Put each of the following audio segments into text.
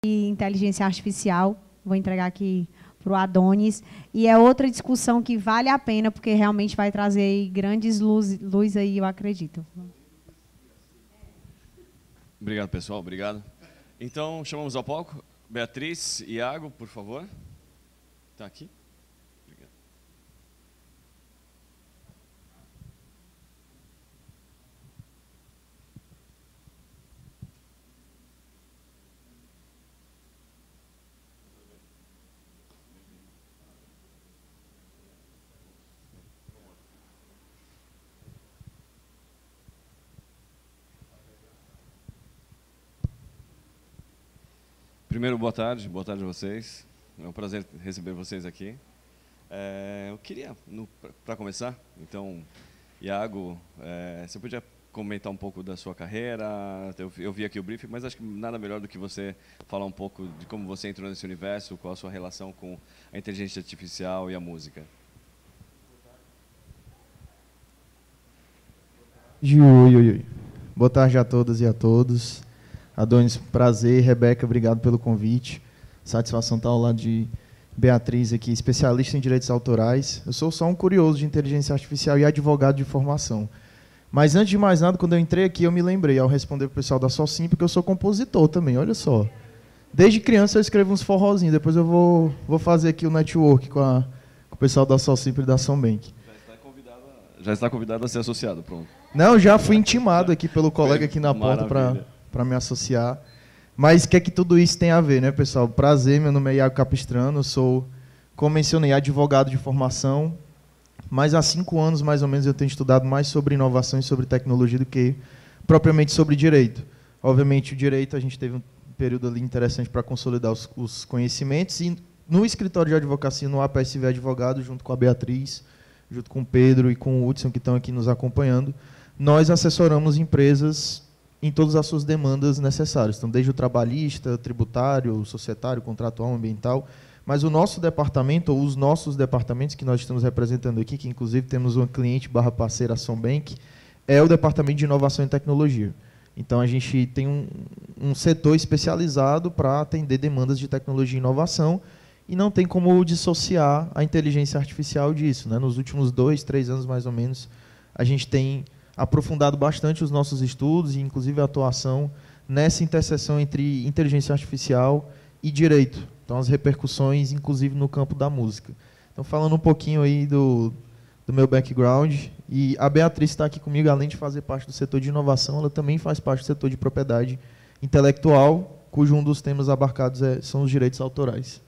inteligência artificial. Vou entregar aqui para o Adonis. E é outra discussão que vale a pena, porque realmente vai trazer aí grandes luz aí, eu acredito. Obrigado, pessoal. Obrigado. Então, chamamos ao palco Beatriz e Iago, por favor. Está aqui. Obrigado. Primeiro, boa tarde a vocês. É um prazer receber vocês aqui. Eu queria, para começar, então, Iago, você podia comentar um pouco da sua carreira? Eu vi aqui o briefing, mas acho que nada melhor do que você falar um pouco de como você entrou nesse universo, qual a sua relação com a inteligência artificial e a música. Oi. Boa tarde a todas e a todos. Adonis, prazer. Rebeca, obrigado pelo convite. Satisfação estar ao lado de Beatriz aqui, especialista em direitos autorais. Eu sou só um curioso de inteligência artificial e advogado de formação. Mas antes de mais nada, quando eu entrei aqui, eu me lembrei, ao responder para o pessoal da Socimpro, porque eu sou compositor também, olha só. Desde criança eu escrevo uns forrozinhos, depois eu vou fazer aqui o network com o pessoal da Socimpro e da Sambank. Já está convidado a ser associado, pronto. Não, já fui intimado aqui pelo colega aqui na porta para me associar. Mas o que é que tudo isso tem a ver, né, pessoal? Prazer, meu nome é Iago Capistrano, sou, como mencionei, advogado de formação, mas há 5 anos, mais ou menos, eu tenho estudado mais sobre inovação e sobre tecnologia do que propriamente sobre direito. Obviamente, o direito, a gente teve um período ali interessante para consolidar os conhecimentos, e no escritório de advocacia, no APSV Advogado, junto com a Beatriz, junto com o Pedro e com o Hudson, que estão aqui nos acompanhando, nós assessoramos empresas em todas as suas demandas necessárias. Então, desde o trabalhista, tributário, societário, contratual, ambiental. Mas o nosso departamento, ou os nossos departamentos que nós estamos representando aqui, que inclusive temos uma cliente /parceira, a Sombank, é o departamento de inovação e tecnologia. Então, a gente tem um setor especializado para atender demandas de tecnologia e inovação, e não tem como dissociar a inteligência artificial disso, né? Nos últimos 2, 3 anos, mais ou menos, a gente tem aprofundado bastante os nossos estudos e, inclusive, a atuação nessa interseção entre inteligência artificial e direito. Então, as repercussões, inclusive, no campo da música. Então, falando um pouquinho aí do meu background, e a Beatriz está aqui comigo, além de fazer parte do setor de inovação, ela também faz parte do setor de propriedade intelectual, cujo um dos temas abarcados são os direitos autorais.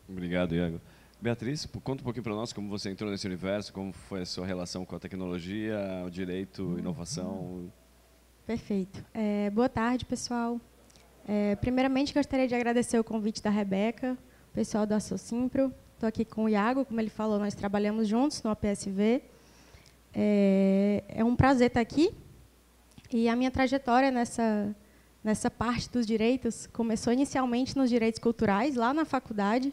Obrigado, Iago. Beatriz, conta um pouquinho para nós como você entrou nesse universo, como foi a sua relação com a tecnologia, o direito, inovação. Perfeito. Boa tarde, pessoal. Primeiramente, gostaria de agradecer o convite da Rebeca, pessoal da Socimpro. Estou aqui com o Iago, como ele falou, nós trabalhamos juntos no APSV. É um prazer estar aqui. E a minha trajetória nessa parte dos direitos começou inicialmente nos direitos culturais, lá na faculdade.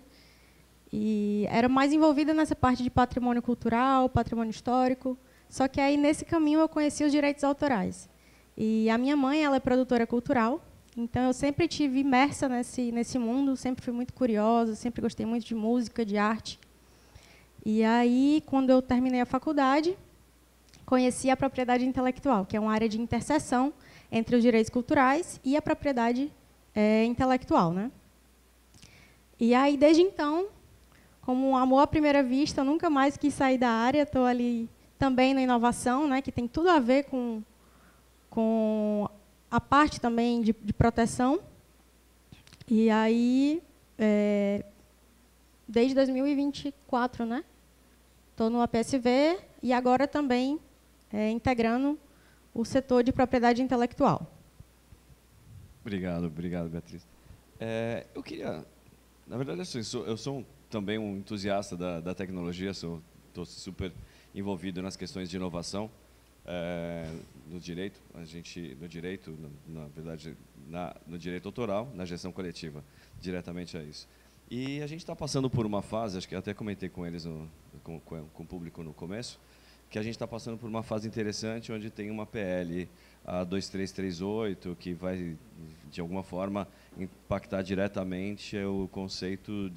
E era mais envolvida nessa parte de patrimônio cultural, patrimônio histórico. Só que aí, nesse caminho, eu conheci os direitos autorais. E a minha mãe, ela é produtora cultural, então eu sempre estive imersa nesse mundo, sempre fui muito curiosa, sempre gostei muito de música, de arte. E aí, quando eu terminei a faculdade, conheci a propriedade intelectual, que é uma área de interseção entre os direitos culturais e a propriedade intelectual, né? E aí, desde então, como um amor à primeira vista, eu nunca mais quis sair da área. Estou ali também na inovação, né, que tem tudo a ver com a parte também de proteção. E aí, desde 2024, né, estou no APSV e agora também integrando o setor de propriedade intelectual. Obrigado, Beatriz. Eu queria, na verdade, eu sou também um entusiasta da tecnologia, estou super envolvido nas questões de inovação no direito, na verdade, no direito autoral, na gestão coletiva, diretamente a isso. E a gente está passando por uma fase, acho que até comentei com eles, com o público no começo, que a gente está passando por uma fase interessante, onde tem uma PL, a 2338, que vai, de alguma forma, impactar diretamente o conceito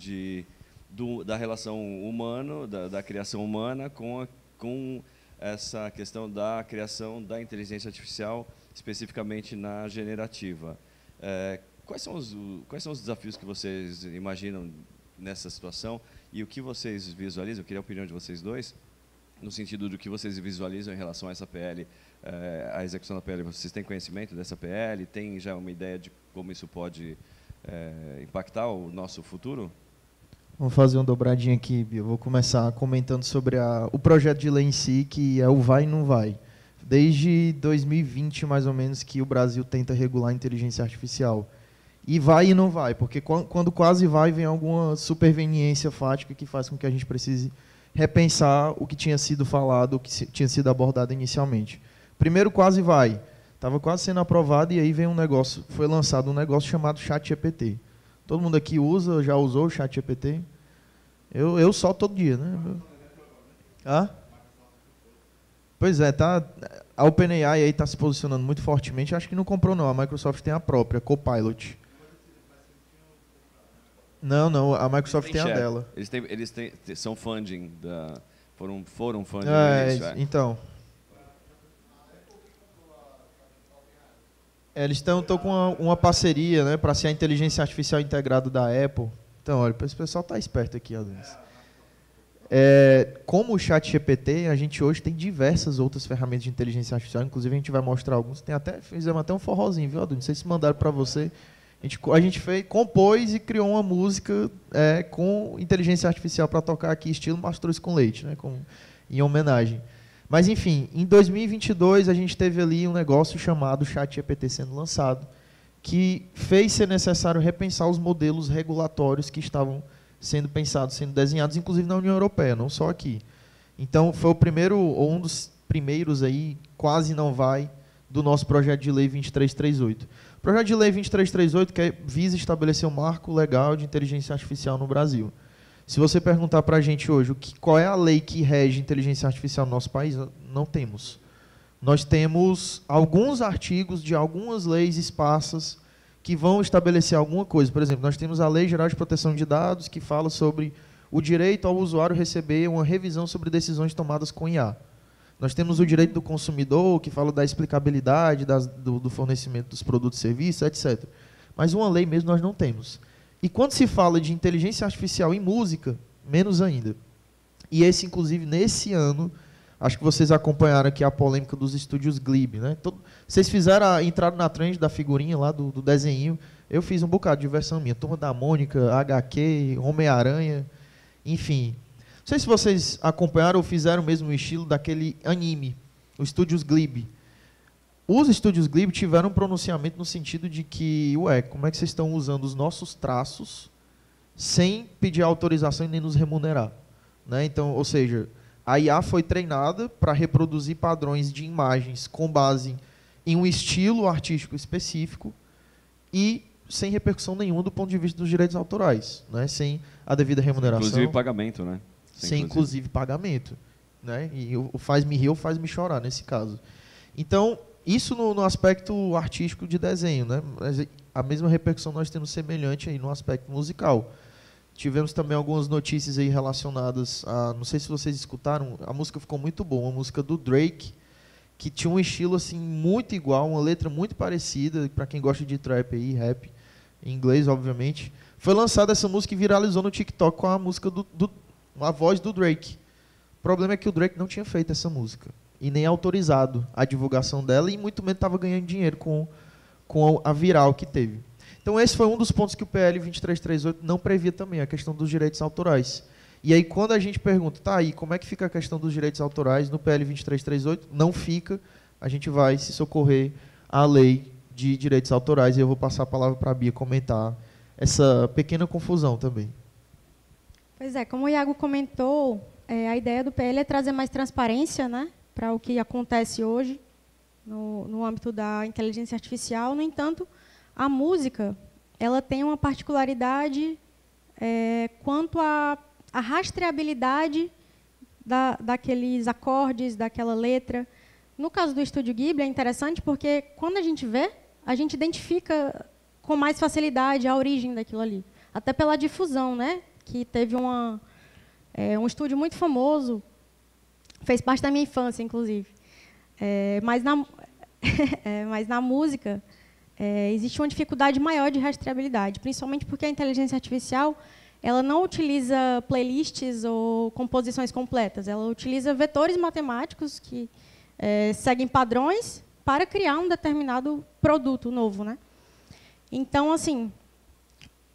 da relação humana, da criação humana com essa questão da criação da inteligência artificial, especificamente na generativa. Quais são os desafios que vocês imaginam nessa situação e o que vocês visualizam? Eu queria a opinião de vocês dois, no sentido do que vocês visualizam em relação a essa PL, a execução da PL. Vocês têm conhecimento dessa PL? Tem já uma ideia de como isso pode impactar o nosso futuro? Vamos fazer uma dobradinha aqui, eu vou começar comentando sobre o projeto de lei em si, que é o vai e não vai. Desde 2020, mais ou menos, que o Brasil tenta regular a inteligência artificial. E vai e não vai, porque quando quase vai, vem alguma superveniência fática que faz com que a gente precise repensar o que tinha sido falado, o que tinha sido abordado inicialmente. Primeiro quase vai, estava quase sendo aprovado e aí vem foi lançado um negócio chamado ChatGPT. Todo mundo aqui já usou o ChatGPT? Eu só todo dia, né? Pois é, a OpenAI aí está se posicionando muito fortemente, acho que não comprou não, a Microsoft tem a própria, Copilot. Não, a Microsoft tem a dela. Eles são funding, foram funding. Então. Eles estão com uma parceria, né, para ser a inteligência artificial integrada da Apple. Então, olha, esse pessoal está esperto aqui, Adonis. Como o ChatGPT, a gente hoje tem diversas outras ferramentas de inteligência artificial, inclusive a gente vai mostrar alguns. Fizemos até um forrozinho, viu, Adonis? Não sei se mandaram para você. A gente compôs e criou uma música com inteligência artificial para tocar aqui, estilo Mastruz com Leite, né, em homenagem. Mas, enfim, em 2022 a gente teve ali um negócio chamado ChatGPT sendo lançado, que fez ser necessário repensar os modelos regulatórios que estavam sendo pensados, sendo desenhados, inclusive na União Europeia, não só aqui. Então, foi um dos primeiros aí, quase não vai, do nosso projeto de lei 2338. O projeto de lei 2338 visa estabelecer um marco legal de inteligência artificial no Brasil. Se você perguntar para a gente hoje qual é a lei que rege inteligência artificial no nosso país, não temos. Nós temos alguns artigos de algumas leis esparsas que vão estabelecer alguma coisa. Por exemplo, nós temos a Lei Geral de Proteção de Dados, que fala sobre o direito ao usuário receber uma revisão sobre decisões tomadas com IA. Nós temos o direito do consumidor, que fala da explicabilidade do fornecimento dos produtos e serviços, etc. Mas uma lei mesmo nós não temos. E quando se fala de inteligência artificial em música, menos ainda. E inclusive, nesse ano, acho que vocês acompanharam aqui a polêmica dos estúdios Glib, né? Vocês entraram na trend da figurinha lá, do desenho. Eu fiz um bocado de versão minha. Turma da Mônica, HQ, Homem-Aranha, enfim. Não sei se vocês acompanharam ou fizeram o mesmo estilo daquele anime, o Estúdios Glib. Os Estúdios Glib tiveram um pronunciamento no sentido de que, como é que vocês estão usando os nossos traços sem pedir autorização e nem nos remunerar? Né? Então, ou seja, a IA foi treinada para reproduzir padrões de imagens com base em um estilo artístico específico e sem repercussão nenhuma do ponto de vista dos direitos autorais, né? Sem a devida remuneração. Inclusive pagamento, né? Sem inclusive pagamento. Né? E o faz-me rir ou faz-me chorar, nesse caso. Então, isso no aspecto artístico de desenho, né? Mas a mesma repercussão nós temos semelhante aí no aspecto musical. Tivemos também algumas notícias aí relacionadas a... Não sei se vocês escutaram, a música ficou muito boa, uma música do Drake, que tinha um estilo assim, muito igual, uma letra muito parecida, para quem gosta de trap aí, rap, em inglês, obviamente. Foi lançada essa música e viralizou no TikTok com a música a voz do Drake. O problema é que o Drake não tinha feito essa música. E nem autorizado a divulgação dela, e muito menos estava ganhando dinheiro com a viral que teve. Então esse foi um dos pontos que o PL 2338 não previa também, a questão dos direitos autorais. E aí quando a gente pergunta, tá aí, como é que fica a questão dos direitos autorais no PL 2338? Não fica, a gente vai se socorrer à lei de direitos autorais, e eu vou passar a palavra para a Bia comentar essa pequena confusão também. Pois é, como o Iago comentou, a ideia do PL é trazer mais transparência, né, para o que acontece hoje no âmbito da inteligência artificial. No entanto, a música ela tem uma particularidade quanto à rastreabilidade daqueles acordes, daquela letra. No caso do Estúdio Ghibli, é interessante porque, quando a gente vê, a gente identifica com mais facilidade a origem daquilo ali. Até pela difusão, né? Que teve um estúdio muito famoso, fez parte da minha infância, inclusive. Mas na música, existe uma dificuldade maior de rastreabilidade, principalmente porque a inteligência artificial ela não utiliza playlists ou composições completas, ela utiliza vetores matemáticos que seguem padrões para criar um determinado produto novo, né? Então, assim,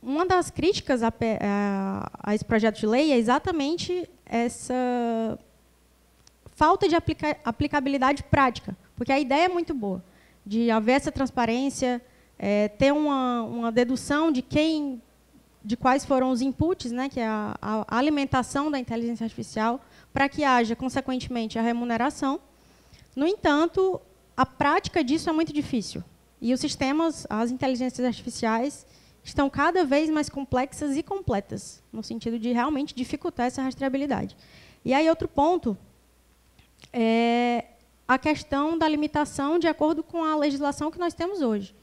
uma das críticas a esse projeto de lei é exatamente essa falta de aplicabilidade prática, porque a ideia é muito boa, de haver essa transparência, ter uma dedução de quais foram os inputs, né, que é a alimentação da inteligência artificial, para que haja, consequentemente, a remuneração. No entanto, a prática disso é muito difícil. E os sistemas, as inteligências artificiais, estão cada vez mais complexas e completas, no sentido de realmente dificultar essa rastreabilidade. E aí, outro ponto é a questão da limitação de acordo com a legislação que nós temos hoje.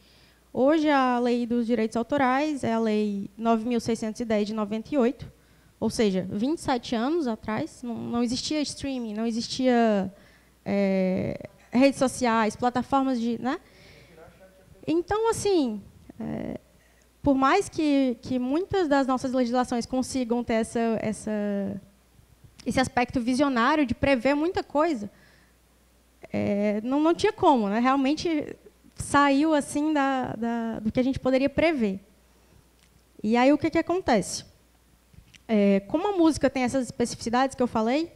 Hoje, a Lei dos Direitos Autorais é a Lei 9.610, de 98, ou seja, 27 anos atrás, não existia streaming, não existia redes sociais, plataformas de... Né? Então, assim, por mais que muitas das nossas legislações consigam ter esse aspecto visionário de prever muita coisa, não tinha como, né? Realmente saiu assim do que a gente poderia prever. E aí o que acontece? Como a música tem essas especificidades que eu falei,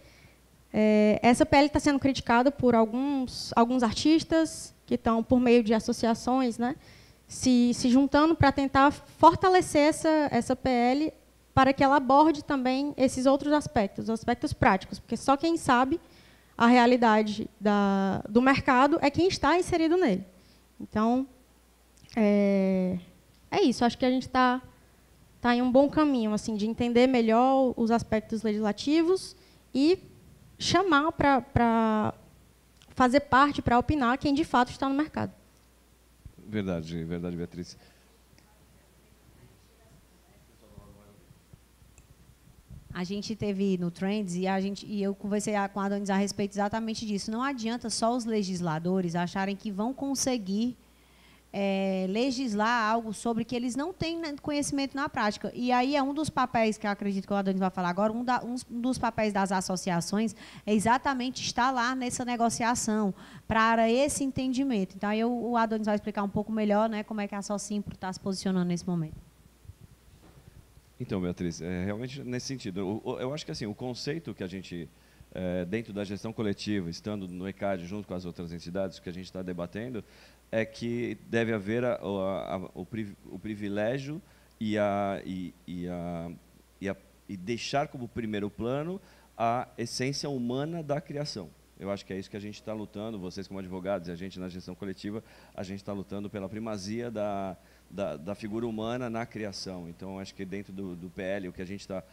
essa PL está sendo criticada por alguns artistas que estão, por meio de associações, né, se juntando para tentar fortalecer essa PL para que ela aborde também esses outros aspectos, os aspectos práticos, porque só quem sabe a realidade do mercado é quem está inserido nele. Então, é isso. Acho que a gente está em um bom caminho, assim, de entender melhor os aspectos legislativos e chamar para fazer parte, para opinar, quem de fato está no mercado. Verdade, verdade, Beatriz. A gente teve no Trends e eu conversei com a Adonis a respeito exatamente disso. Não adianta só os legisladores acharem que vão conseguir legislar algo sobre que eles não têm conhecimento na prática. E aí é um dos papéis que eu acredito que o Adonis vai falar agora, um dos papéis das associações é exatamente estar lá nessa negociação para esse entendimento. Então, aí o Adonis vai explicar um pouco melhor, né, como é que a Socimpro está se posicionando nesse momento. Então, Beatriz, realmente nesse sentido, eu acho que assim, o conceito que a gente, dentro da gestão coletiva, estando no ECAD junto com as outras entidades, que a gente está debatendo, é que deve haver o privilégio e deixar como primeiro plano a essência humana da criação. Eu acho que é isso que a gente está lutando, vocês como advogados e a gente na gestão coletiva, a gente está lutando pela primazia da figura humana na criação. Então, acho que dentro do PL, o que a gente está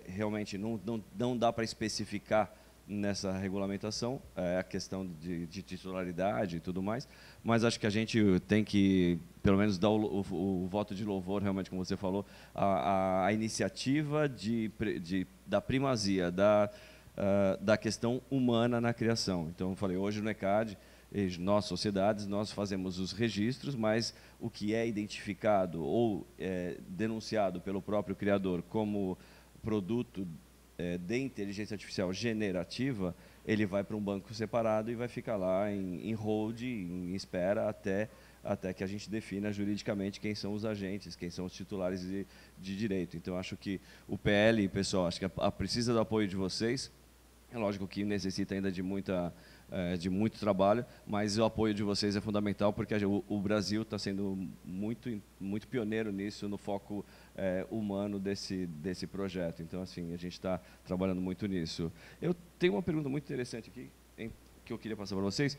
realmente não dá para especificar nessa regulamentação, a questão de titularidade e tudo mais, mas acho que a gente tem que, pelo menos, dar o voto de louvor, realmente, como você falou, a iniciativa da primazia, da questão humana na criação. Então, eu falei, hoje no ECAD, nós, sociedades, nós fazemos os registros, mas o que é identificado ou denunciado pelo próprio criador como produto de inteligência artificial generativa, ele vai para um banco separado e vai ficar lá em hold, em espera, até que a gente defina juridicamente quem são os agentes, quem são os titulares de direito. Então, acho que o PL, pessoal, acho que precisa do apoio de vocês. É lógico que necessita ainda de muito trabalho, mas o apoio de vocês é fundamental, porque o Brasil está sendo muito pioneiro nisso, no foco humano desse projeto. Então, assim, a gente está trabalhando muito nisso. Eu tenho uma pergunta muito interessante aqui, que eu queria passar para vocês.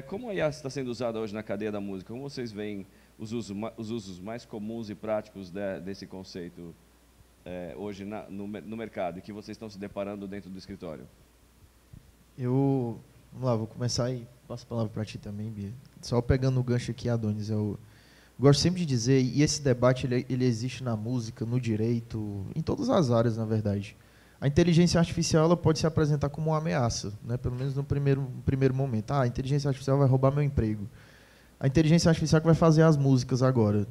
Como a IA está sendo usada hoje na cadeia da música? Como vocês veem os usos mais comuns e práticos desse conceito? hoje no mercado e que vocês estão se deparando dentro do escritório? Vamos lá, vou começar e passo a palavra para ti também, Bia. Só pegando o gancho aqui, Adonis, eu gosto sempre de dizer, e esse debate ele existe na música, no direito, em todas as áreas, na verdade. A inteligência artificial ela pode se apresentar como uma ameaça, né? Pelo menos no primeiro momento. A inteligência artificial vai roubar meu emprego. A inteligência artificial que vai fazer as músicas agora.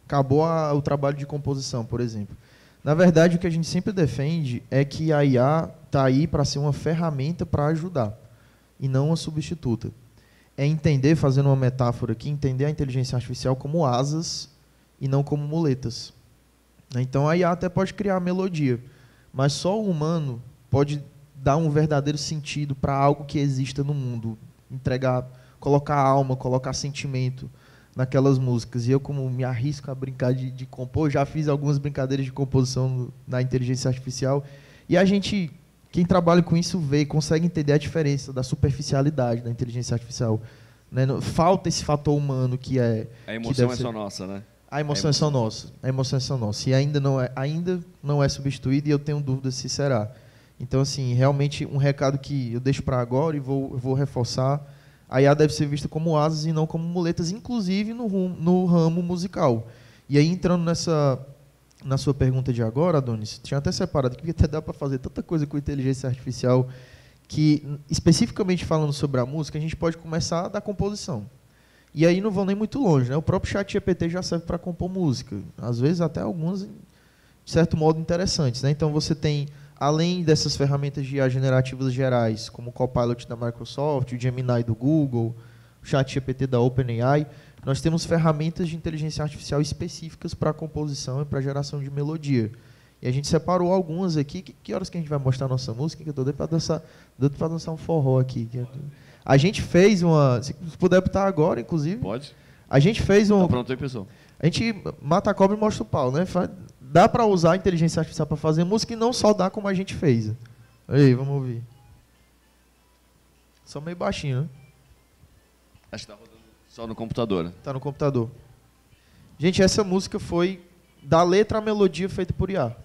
Acabou o trabalho de composição, por exemplo. Na verdade, o que a gente sempre defende é que a IA está aí para ser uma ferramenta para ajudar, e não uma substituta. É entender, fazendo uma metáfora aqui, entender a inteligência artificial como asas e não como muletas. Então, a IA até pode criar a melodia, mas só o humano pode dar um verdadeiro sentido para algo que exista no mundo, colocar alma, colocar sentimento naquelas músicas. E eu, como me arrisco a brincar de compor, já fiz algumas brincadeiras de composição na inteligência artificial, e quem trabalha com isso consegue entender a diferença da superficialidade da inteligência artificial. Né? Falta esse fator humano que é... A emoção só nossa, né? A emoção é só nossa. A emoção é só nossa. E ainda não é substituída, e eu tenho dúvidas se será. Então, assim, realmente um recado que eu deixo para agora e vou reforçar: a IA deve ser vista como asas e não como muletas, inclusive no ramo musical. E aí, entrando na sua pergunta de agora, Adonis, tinha até separado que até dá para fazer tanta coisa com inteligência artificial que, especificamente falando sobre a música, a gente pode começar da composição. E aí não vão nem muito longe, né? O próprio ChatGPT já serve para compor música. Às vezes até algumas, de certo modo, interessantes, né? Então você tem, além dessas ferramentas de IA generativas gerais, como o Copilot da Microsoft, o Gemini do Google, o ChatGPT da OpenAI, nós temos ferramentas de inteligência artificial específicas para a composição e para a geração de melodia. E a gente separou algumas aqui. Que horas que a gente vai mostrar a nossa música? Que eu estou doido para dançar um forró aqui. A gente fez se puder botar agora, inclusive. Pode. A gente fez Tá pronto aí, pessoal. A gente mata a cobra e mostra o pau, né? Dá para usar a inteligência artificial para fazer música, e não só dá como a gente fez. Aí, vamos ouvir. Só meio baixinho, né? Acho que está rodando só no computador. Está no computador. Gente, essa música foi da letra à melodia feita por IA.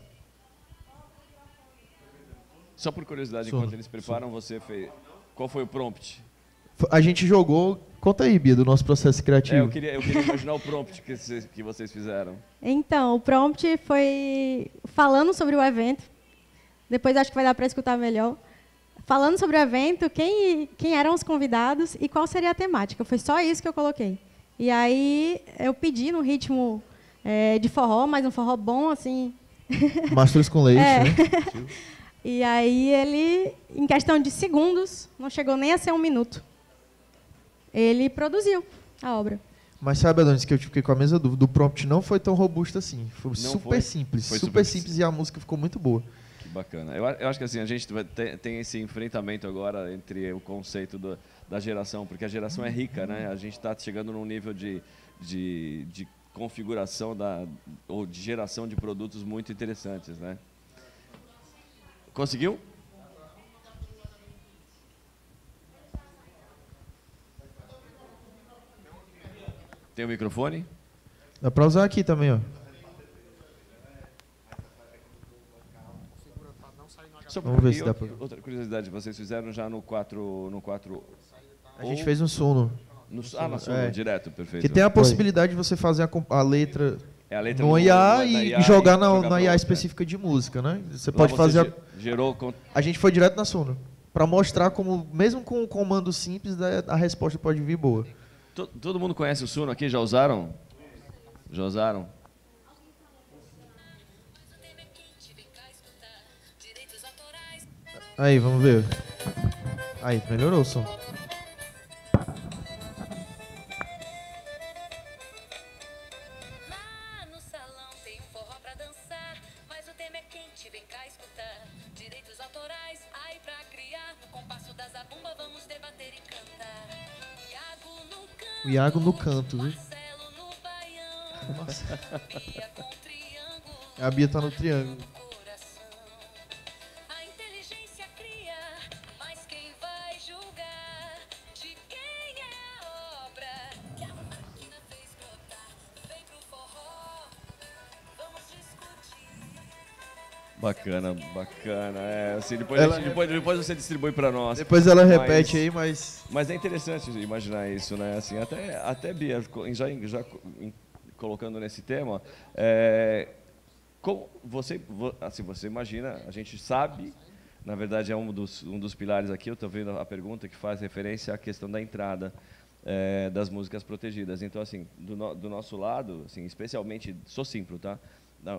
Só por curiosidade, enquanto eles preparam, você fez... Qual foi o prompt? A gente jogou... Conta aí, Bia, do nosso processo criativo. Eu queria imaginar o prompt que vocês fizeram. Então, o prompt foi falando sobre o evento. Depois acho que vai dar para escutar melhor. Falando sobre o evento, quem eram os convidados e qual seria a temática. Foi só isso que eu coloquei. E aí eu pedi no ritmo de forró, mas um forró bom, assim. Mastros com leite, né? E aí ele, em questão de segundos, não chegou nem a ser 1 minuto. Ele produziu a obra. Mas sabe, Adonis, que eu fiquei com a mesma dúvida. O prompt não foi tão robusto assim. Foi super simples. Foi super simples, e a música ficou muito boa. Que bacana. Eu acho que assim, a gente tem esse enfrentamento agora entre o conceito da geração, porque a geração é rica, né? A gente está chegando num nível de configuração ou de geração de produtos muito interessantes, né? Conseguiu? Tem o microfone? Dá para usar aqui também, ó. Vamos ver se dá para... Outra curiosidade, vocês fizeram já no 4... A gente fez um sono. No sono, direto, perfeito. Que tem a possibilidade de você fazer a letra... É a letra no IA e jogar na IA específica de música, né? Você pode fazer... A gente foi direto na Suno, para mostrar como, mesmo com um comando simples, a resposta pode vir boa. Todo mundo conhece o Suno aqui? Já usaram? Já usaram? Aí, vamos ver. Aí, melhorou o som. O Iago no canto, viu? Nossa. A Bia tá no triângulo. Bacana, bacana. Assim, depois você distribui para nós. Depois ela repete aí, mas... Mas é interessante imaginar isso, né? Assim, até Bia, já colocando nesse tema, como você imagina, a gente sabe, na verdade é um dos pilares aqui, eu estou vendo a pergunta que faz referência à questão da entrada das músicas protegidas. Então, assim, do nosso lado, assim, especialmente, sou simples, tá?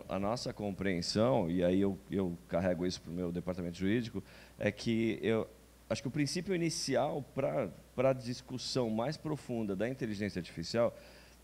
A nossa compreensão, e aí eu carrego isso para o meu departamento jurídico, é que eu acho que o princípio inicial para a discussão mais profunda da inteligência artificial,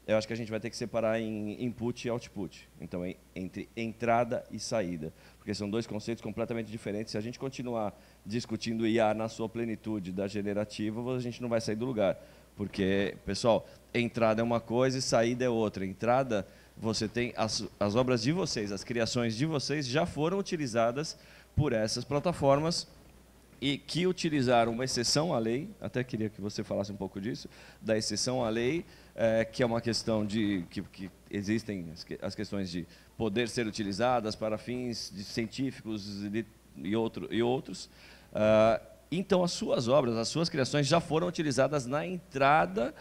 eu acho que a gente vai ter que separar em input e output. Então, entre entrada e saída. Porque são dois conceitos completamente diferentes. Se a gente continuar discutindo IA na sua plenitude da generativa, a gente não vai sair do lugar. Porque, pessoal, entrada é uma coisa e saída é outra. Entrada, você tem as obras de vocês, as criações de vocês já foram utilizadas por essas plataformas e que utilizaram uma exceção à lei, até queria que você falasse um pouco disso, da exceção à lei, que é uma questão de que existem as questões de poder ser utilizadas para fins científicos e outros. Então, as suas obras, as suas criações já foram utilizadas na entrada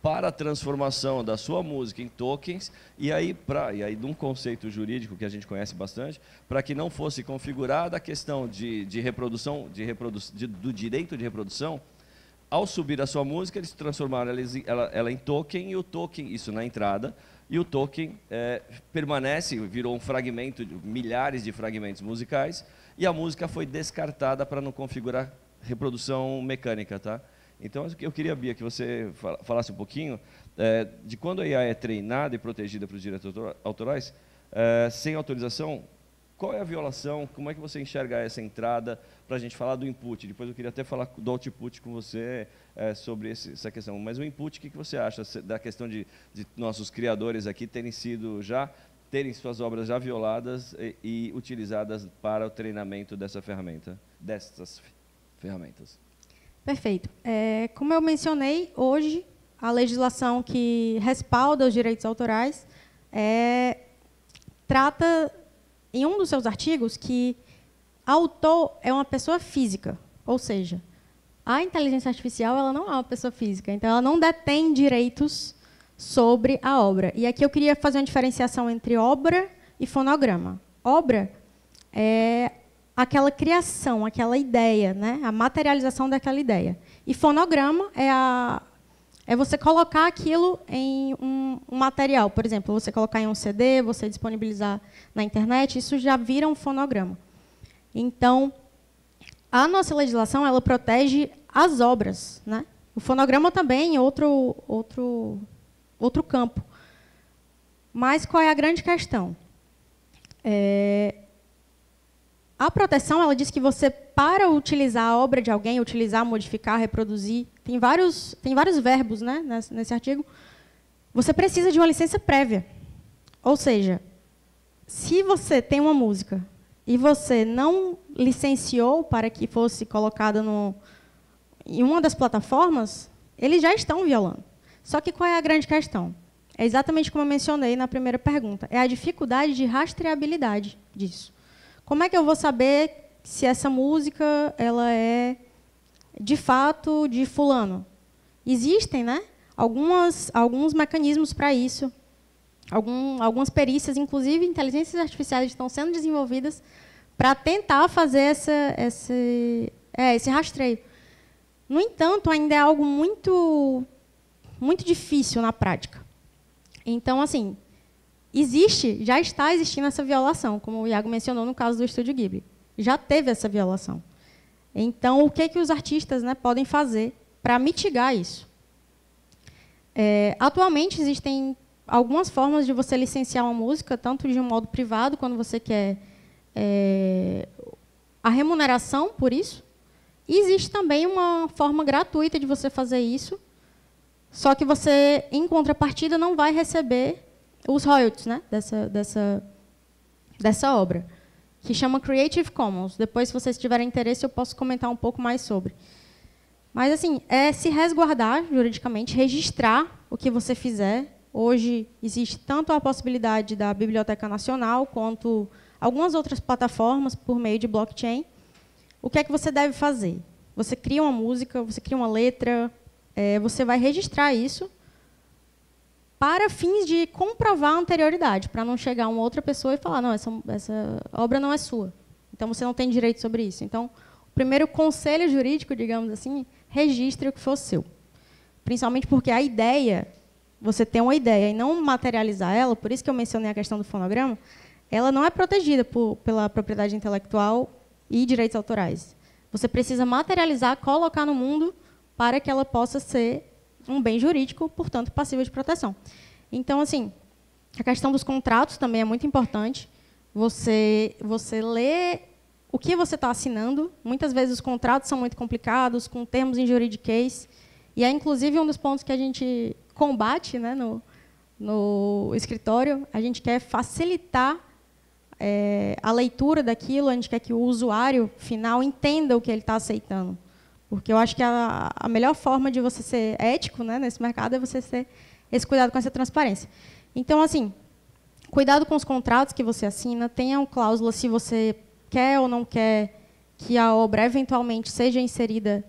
para a transformação da sua música em tokens, e aí de um conceito jurídico que a gente conhece bastante, para que não fosse configurada a questão de reprodução, do direito de reprodução. Ao subir a sua música, eles transformaram ela em token, e o token, isso na entrada, e o token permanece, virou um fragmento, milhares de fragmentos musicais, e a música foi descartada para não configurar reprodução mecânica, tá? Então, eu queria, Bia, que você falasse um pouquinho de quando a IA é treinada e protegida para os direitos autorais, sem autorização, qual é a violação, como é que você enxerga essa entrada, para a gente falar do input. Depois eu queria até falar do output com você sobre essa questão. Mas o input, o que você acha da questão de nossos criadores aqui terem terem suas obras já violadas e utilizadas para o treinamento dessas ferramentas? Perfeito. Como eu mencionei, hoje, a legislação que respalda os direitos autorais trata, em um dos seus artigos, que autor é uma pessoa física, ou seja, a inteligência artificial ela não é uma pessoa física, então ela não detém direitos sobre a obra. E aqui eu queria fazer uma diferenciação entre obra e fonograma. Obra é aquela criação, aquela ideia, né? A materialização daquela ideia. E fonograma é você colocar aquilo em um material. Por exemplo, você colocar em um CD, você disponibilizar na internet, isso já vira um fonograma. Então, a nossa legislação ela protege as obras, né? O fonograma também é outro campo. Mas qual é a grande questão? A proteção, ela diz que você, para utilizar a obra de alguém, utilizar, modificar, reproduzir, tem vários verbos, né, nesse artigo, você precisa de uma licença prévia. Ou seja, se você tem uma música e você não licenciou para que fosse colocada em uma das plataformas, eles já estão violando. Só que qual é a grande questão? É exatamente como eu mencionei na primeira pergunta. É a dificuldade de rastreabilidade disso. Como é que eu vou saber se essa música ela é, de fato, de fulano? Existem, né, alguns mecanismos para isso. Algumas perícias, inclusive inteligências artificiais, estão sendo desenvolvidas para tentar fazer esse rastreio. No entanto, ainda é algo muito, muito difícil na prática. Então, assim, já está existindo essa violação, como o Iago mencionou no caso do Estúdio Ghibli. Já teve essa violação. Então, o que os artistas, né, podem fazer para mitigar isso? Atualmente, existem algumas formas de você licenciar uma música, tanto de um modo privado, quando você quer a remuneração por isso, e existe também uma forma gratuita de você fazer isso, só que você, em contrapartida, não vai receber os royalties, né, dessa obra, que chama Creative Commons. Depois, se vocês tiverem interesse, eu posso comentar um pouco mais sobre. Mas, assim, é se resguardar juridicamente, registrar o que você fizer. Hoje, existe tanto a possibilidade da Biblioteca Nacional, quanto algumas outras plataformas por meio de blockchain. O que é que você deve fazer? Você cria uma música, você cria uma letra, você vai registrar isso para fins de comprovar a anterioridade, para não chegar uma outra pessoa e falar, não, essa obra não é sua. Então, você não tem direito sobre isso. Então, o primeiro conselho jurídico, digamos assim, registre o que for seu. Principalmente porque a ideia, você tem uma ideia e não materializar ela, por isso que eu mencionei a questão do fonograma, ela não é protegida pela propriedade intelectual e direitos autorais. Você precisa materializar, colocar no mundo para que ela possa ser um bem jurídico, portanto, passível de proteção. Então, assim, a questão dos contratos também é muito importante. Você lê o que você está assinando. Muitas vezes os contratos são muito complicados, com termos em juridiquês. E é, inclusive, um dos pontos que a gente combate, né, no escritório. A gente quer facilitar a leitura daquilo, a gente quer que o usuário final entenda o que ele está aceitando. Porque eu acho que a melhor forma de você ser ético, né, nesse mercado é você ter esse cuidado com essa transparência. Então, assim, cuidado com os contratos que você assina, tenha uma cláusula se você quer ou não quer que a obra eventualmente seja inserida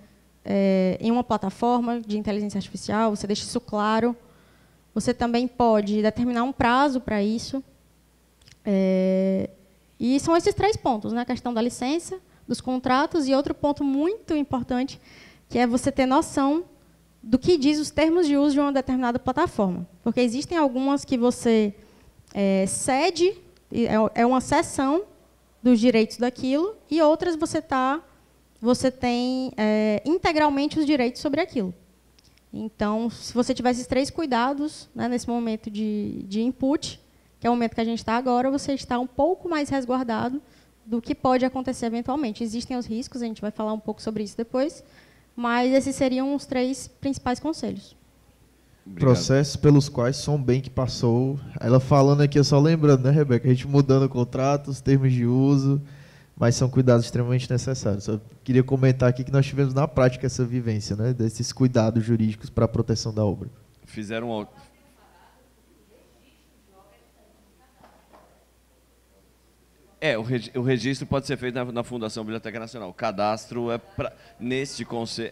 em uma plataforma de inteligência artificial, você deixa isso claro. Você também pode determinar um prazo para isso. E são esses 3 pontos, né? A questão da licença, dos contratos, e outro ponto muito importante, que é você ter noção do que diz os termos de uso de uma determinada plataforma. Porque existem algumas que você cede, é uma cessão dos direitos daquilo, e outras você tem integralmente os direitos sobre aquilo. Então, se você tiver esses 3 cuidados, né, nesse momento de input, que é o momento que a gente está agora, você está um pouco mais resguardado do que pode acontecer eventualmente. Existem os riscos, a gente vai falar um pouco sobre isso depois, mas esses seriam os 3 principais conselhos. Obrigado. Processos pelos quais Som Bank passou. Ela falando aqui, eu só lembrando, né, Rebeca? A gente mudando contratos, termos de uso, mas são cuidados extremamente necessários. Só queria comentar aqui que nós tivemos na prática essa vivência, né, desses cuidados jurídicos para a proteção da obra. Fizeram o registro pode ser feito na Fundação Biblioteca Nacional. O cadastro nesse conceito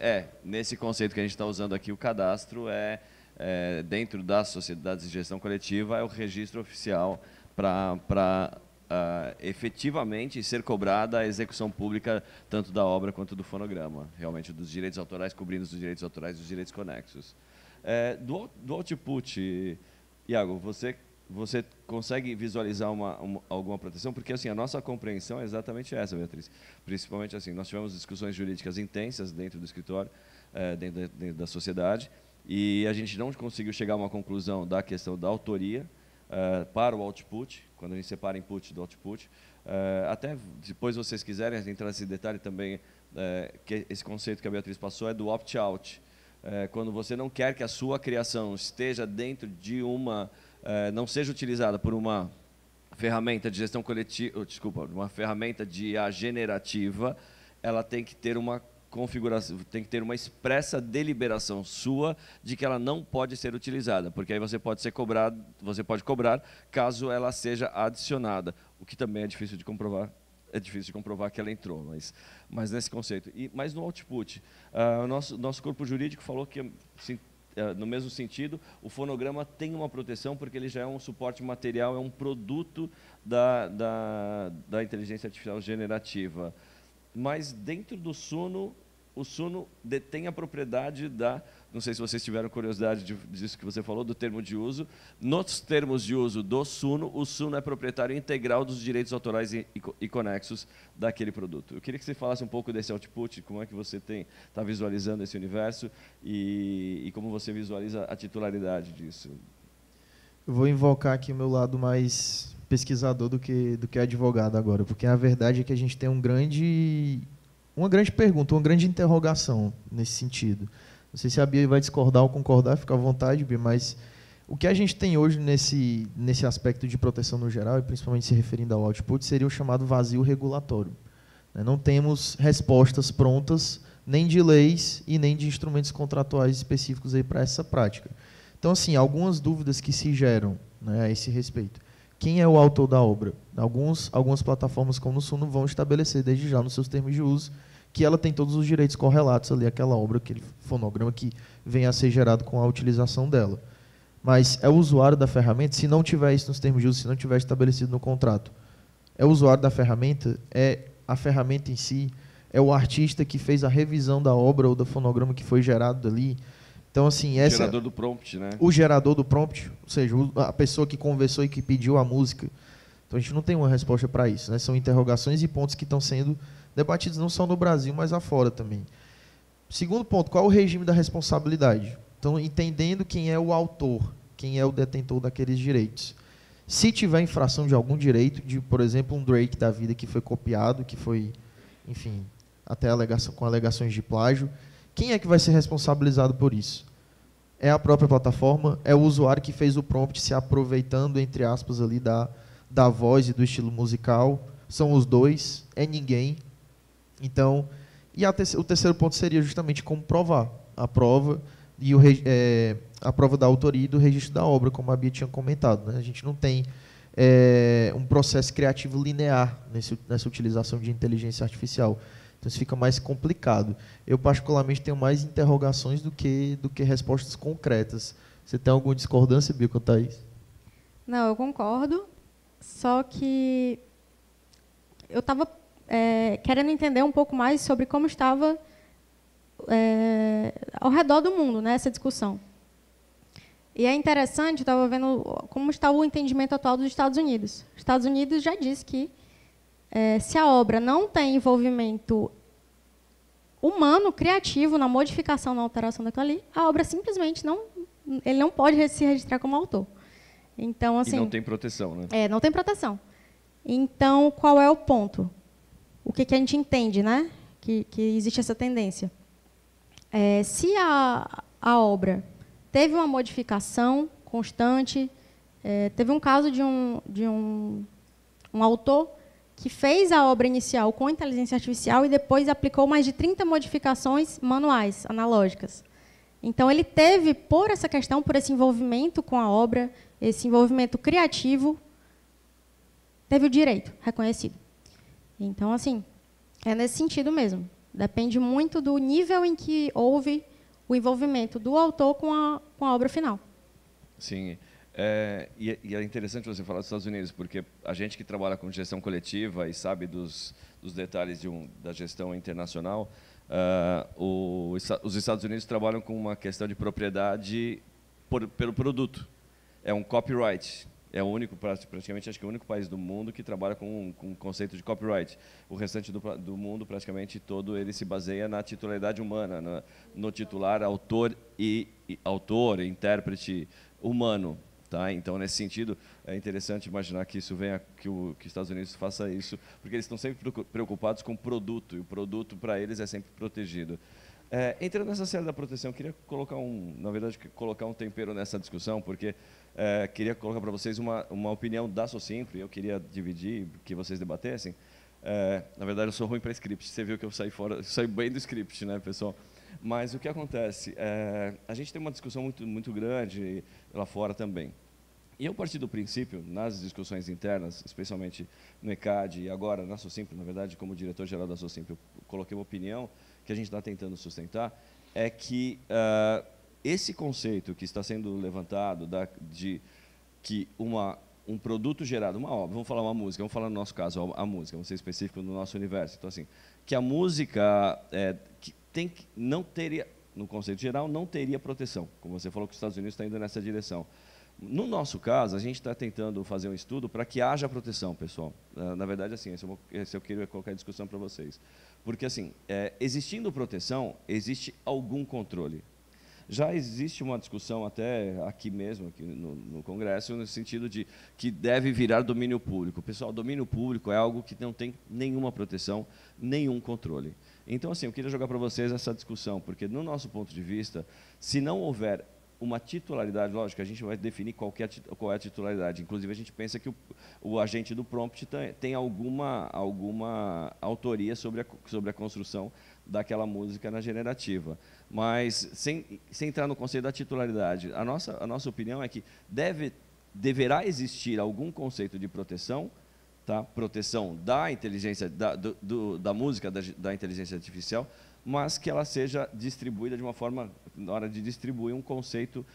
que a gente está usando aqui, o cadastro dentro das sociedades de gestão coletiva, é o registro oficial para efetivamente ser cobrada a execução pública tanto da obra quanto do fonograma, realmente dos direitos autorais, cobrindo os direitos autorais e os direitos conexos. Do output, Iago, você consegue visualizar alguma proteção? Porque assim, a nossa compreensão é exatamente essa, Beatriz. Principalmente assim, nós tivemos discussões jurídicas intensas dentro do escritório, dentro da sociedade, e a gente não conseguiu chegar a uma conclusão da questão da autoria para o output, quando a gente separa input do output. Até depois, vocês quiserem entrar nesse detalhe também, que esse conceito que a Beatriz passou é do opt-out. Quando você não quer que a sua criação esteja dentro de não seja utilizada por uma ferramenta de gestão coletiva, uma ferramenta de IA generativa, ela tem que ter uma configuração, tem que ter uma expressa deliberação sua de que ela não pode ser utilizada, porque aí você pode cobrar caso ela seja adicionada, o que também é difícil de comprovar. É difícil de comprovar que ela entrou, mas nesse conceito. Mas no output, o nosso corpo jurídico falou que, no mesmo sentido, o fonograma tem uma proteção porque ele já é um suporte material, é um produto da inteligência artificial generativa. Mas dentro do Suno, o Suno detém a propriedade não sei se vocês tiveram curiosidade disso que você falou, do termo de uso. Nos termos de uso do Suno, o Suno é proprietário integral dos direitos autorais e conexos daquele produto. Eu queria que você falasse um pouco desse output, como é que você está visualizando esse universo e como você visualiza a titularidade disso. Eu vou invocar aqui o meu lado mais pesquisador do que advogado agora, porque a verdade é que a gente tem uma grande pergunta, uma grande interrogação nesse sentido. Não sei se a Bia vai discordar ou concordar, fica à vontade, Bia, mas o que a gente tem hoje nesse aspecto de proteção no geral, e principalmente se referindo ao output, seria o chamado vazio regulatório. Não temos respostas prontas, nem de leis e nem de instrumentos contratuais específicos para essa prática. Então, assim, algumas dúvidas que se geram, né, a esse respeito. quem é o autor da obra? Algumas plataformas como no Suno vão estabelecer desde já nos seus termos de uso que ela tem todos os direitos correlatos ali àquela obra, aquele fonograma que venha a ser gerado com a utilização dela. Mas é o usuário da ferramenta, se não tiver isso nos termos de uso, se não tiver estabelecido no contrato, é o usuário da ferramenta, é a ferramenta em si, é o artista que fez a revisão da obra ou do fonograma que foi gerado ali. Então, assim, o gerador do prompt, né? O gerador do prompt, ou seja, a pessoa que conversou e que pediu a música. Então, a gente não tem uma resposta para isso, né? São interrogações e pontos que estão sendo debatidos não só no Brasil, mas afora também. Segundo ponto, qual é o regime da responsabilidade? Então, entendendo quem é o autor, quem é o detentor daqueles direitos. Se tiver infração de algum direito, de, por exemplo, um Drake da vida que foi copiado, que foi, enfim, até com alegações de plágio, quem é que vai ser responsabilizado por isso? É a própria plataforma? É o usuário que fez o prompt se aproveitando, entre aspas, ali da voz e do estilo musical? São os dois? É ninguém? Então, o terceiro ponto seria justamente como provar a prova e a prova da autoria e do registro da obra, como a Bia tinha comentado, né? A gente não tem um processo criativo linear nessa utilização de inteligência artificial. Então, isso fica mais complicado. Eu, particularmente, tenho mais interrogações do que respostas concretas. Você tem alguma discordância, Bia, quanto a isso? Não, eu concordo, só que eu estava querendo entender um pouco mais sobre como estava ao redor do mundo, né, essa discussão. E é interessante, eu estava vendo como está o entendimento atual dos Estados Unidos. Os Estados Unidos já diz que se a obra não tem envolvimento humano, criativo, na modificação, na alteração daquilo ali, a obra simplesmente ele não pode se registrar como autor. Então, assim, e não tem proteção, né? Não tem proteção. Então, qual é o ponto? O que a gente entende, né? Que existe essa tendência. Se a obra teve uma modificação constante, teve um caso de um autor que fez a obra inicial com inteligência artificial e depois aplicou mais de 30 modificações manuais, analógicas. Então, ele teve, por essa questão, por esse envolvimento com a obra, esse envolvimento criativo, teve o direito reconhecido. Então, assim, é nesse sentido mesmo. Depende muito do nível em que houve o envolvimento do autor com a obra final. Sim. E é interessante você falar dos Estados Unidos, porque a gente que trabalha com gestão coletiva e sabe dos detalhes da gestão internacional, os Estados Unidos trabalham com uma questão de propriedade pelo produto. É um copyright. É o único, praticamente, acho que é o único país do mundo que trabalha com o conceito de copyright. O restante do mundo, praticamente todo, ele se baseia na titularidade humana, no titular, autor, intérprete humano. Tá? Então, nesse sentido, é interessante imaginar que isso venha, que os Estados Unidos faça isso, porque eles estão sempre preocupados com o produto, e o produto, para eles, é sempre protegido. Entrando nessa série da proteção, eu queria colocar um tempero nessa discussão, porque queria colocar para vocês uma opinião da Socimpro, eu queria dividir, que vocês debatessem. Na verdade, eu sou ruim para script, você viu que eu saí bem do script, né, pessoal? Mas o que acontece? A gente tem uma discussão muito, muito grande lá fora também. E eu parti do princípio, nas discussões internas, especialmente no ECAD e agora na Socimpro, na verdade, como diretor-geral da Socimpro, eu coloquei uma opinião que a gente está tentando sustentar, é que esse conceito que está sendo levantado de que um produto gerado, uma obra, vamos falar uma música, vamos falar no nosso caso, a música, vamos ser específico no nosso universo. Então, assim, que a música não teria, no conceito geral, não teria proteção, como você falou que os Estados Unidos estão indo nessa direção. No nosso caso, a gente está tentando fazer um estudo para que haja proteção, pessoal. Na verdade, assim, esse eu queria colocar em discussão para vocês. Porque, assim, existindo proteção, existe algum controle. Já existe uma discussão até aqui mesmo, aqui no Congresso, no sentido de que deve virar domínio público. Pessoal, domínio público é algo que não tem nenhuma proteção, nenhum controle. Então, assim, eu queria jogar para vocês essa discussão, porque, no nosso ponto de vista, se não houver uma titularidade, lógico, a gente vai definir qual é a titularidade. Inclusive, a gente pensa que o agente do prompt tem alguma autoria sobre a construção daquela música na generativa. Mas, sem entrar no conceito da titularidade, a nossa opinião é que deve deverá existir algum conceito de proteção, tá? Proteção da inteligência, da música, da inteligência artificial, mas que ela seja distribuída de uma forma, na hora de distribuir um conceito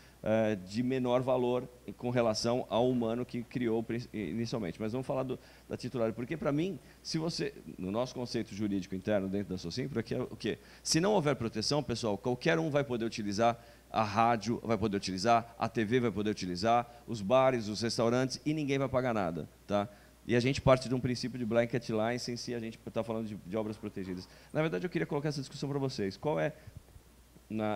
de menor valor com relação ao humano que criou inicialmente. Mas vamos falar da titular, porque para mim, se você, no nosso conceito jurídico interno dentro da Socimpro, aqui é o quê? Se não houver proteção, pessoal, qualquer um vai poder utilizar a rádio, vai poder utilizar, a TV vai poder utilizar, os bares, os restaurantes, e ninguém vai pagar nada, tá? E a gente parte de um princípio de blanket license, se a gente está falando de obras protegidas. Na verdade, eu queria colocar essa discussão para vocês. Qual é,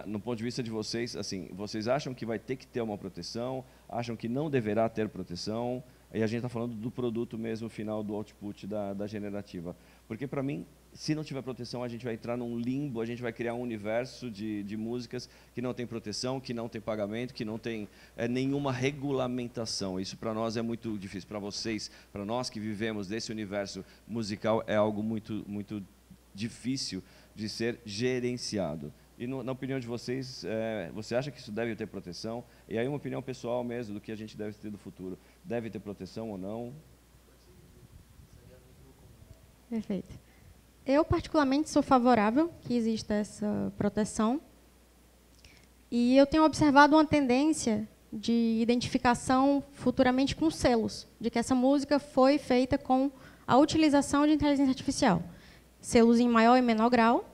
no ponto de vista de vocês, assim, vocês acham que vai ter que ter uma proteção? Acham que não deverá ter proteção? E a gente está falando do produto mesmo final, do output da generativa. Porque, para mim, se não tiver proteção, a gente vai entrar num limbo, a gente vai criar um universo de músicas que não tem proteção, que não tem pagamento, que não tem nenhuma regulamentação. Isso, para nós, é muito difícil. Para vocês, para nós que vivemos desse universo musical, é algo muito, muito difícil de ser gerenciado. E, na opinião de vocês, você acha que isso deve ter proteção? E aí, uma opinião pessoal mesmo do que a gente deve ter do futuro. Deve ter proteção ou não? Perfeito. Eu, particularmente, sou favorável que exista essa proteção. E eu tenho observado uma tendência de identificação futuramente com selos, de que essa música foi feita com a utilização de inteligência artificial. Selos em maior e menor grau,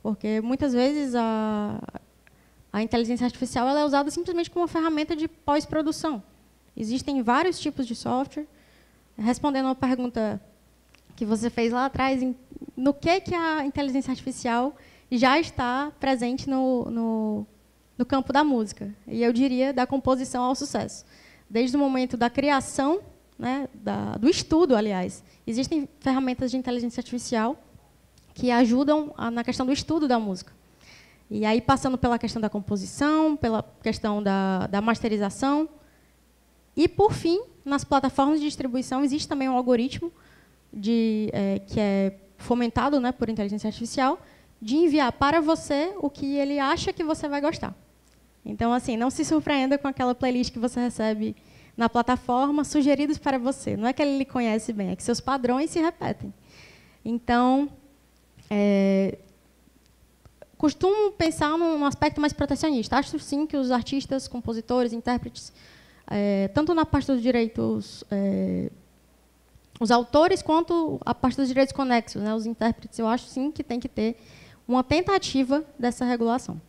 porque muitas vezes a inteligência artificial ela é usada simplesmente como uma ferramenta de pós-produção. Existem vários tipos de software. Respondendo a uma pergunta que você fez lá atrás, no que a inteligência artificial já está presente no campo da música. E eu diria da composição ao sucesso. Desde o momento da criação, né, do estudo, aliás. Existem ferramentas de inteligência artificial que ajudam na questão do estudo da música. E aí, passando pela questão da composição, pela questão da masterização. E, por fim, nas plataformas de distribuição, existe também um algoritmo que é fomentado, né, por inteligência artificial, de enviar para você o que ele acha que você vai gostar. Então, assim, não se surpreenda com aquela playlist que você recebe na plataforma, sugeridos para você. Não é que ele lhe conhece bem, é que seus padrões se repetem. Então, costumo pensar num aspecto mais protecionista. Acho, sim, que os artistas, compositores, intérpretes, tanto na parte dos direitos, os autores, quanto a parte dos direitos conexos, né, os intérpretes, eu acho, sim, que tem que ter uma tentativa dessa regulação.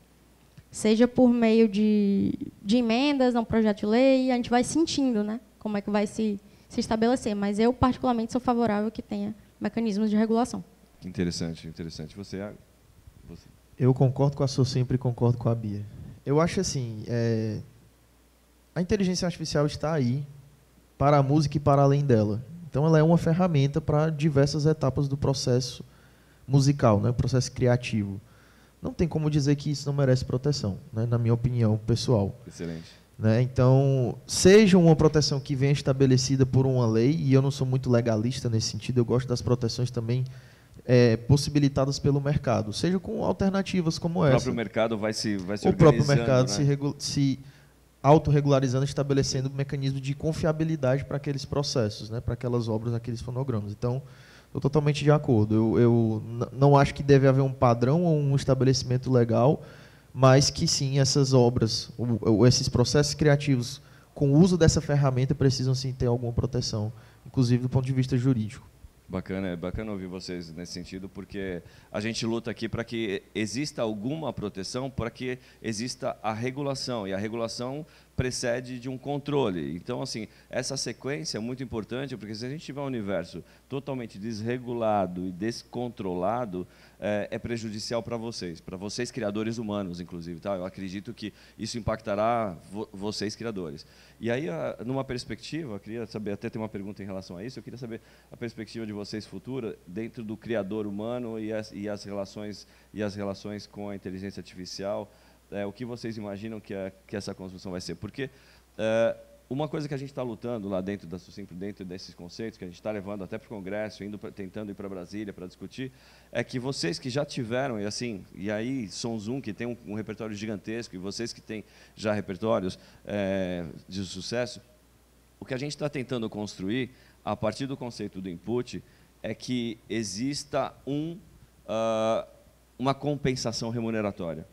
Seja por meio de emendas a um projeto de lei, a gente vai sentindo, né, como é que vai se estabelecer. Mas eu, particularmente, sou favorável que tenha mecanismos de regulação. Interessante, interessante. Você? Eu concordo com a Socimpro e concordo com a Bia. Eu acho assim, a inteligência artificial está aí para a música e para além dela. Então, ela é uma ferramenta para diversas etapas do processo musical, né, o processo criativo. Não tem como dizer que isso não merece proteção, né, na minha opinião pessoal. Excelente. Né, então, seja uma proteção que venha estabelecida por uma lei, e eu não sou muito legalista nesse sentido, eu gosto das proteções também possibilitadas pelo mercado, seja com alternativas como essa. O próprio mercado vai se organizando. O próprio mercado, né? se autorregularizando, estabelecendo um mecanismo de confiabilidade para aqueles processos, né, para aquelas obras, aqueles fonogramas. Então, estou totalmente de acordo. Eu não acho que deve haver um padrão ou um estabelecimento legal, mas que sim, essas obras, esses processos criativos com o uso dessa ferramenta precisam sim ter alguma proteção, inclusive do ponto de vista jurídico. Bacana, é bacana ouvir vocês nesse sentido, porque a gente luta aqui para que exista alguma proteção, para que exista a regulação, e a regulação precede de um controle. Então, assim, essa sequência é muito importante, porque se a gente tiver um universo totalmente desregulado e descontrolado, é prejudicial para vocês criadores humanos, inclusive. Tá? Eu acredito que isso impactará vocês criadores. E aí, numa perspectiva, eu queria saber, até tem uma pergunta em relação a isso, eu queria saber a perspectiva de vocês futura dentro do criador humano e as relações com a inteligência artificial. O que vocês imaginam que essa construção vai ser? Porque uma coisa que a gente está lutando lá dentro da Socimpro, dentro desses conceitos, que a gente está levando até para o Congresso, tentando ir para Brasília para discutir, é que vocês que já tiveram, e aí Som Zoom, que tem um repertório gigantesco, e vocês que têm já repertórios de sucesso, o que a gente está tentando construir, a partir do conceito do input, é que exista uma compensação remuneratória.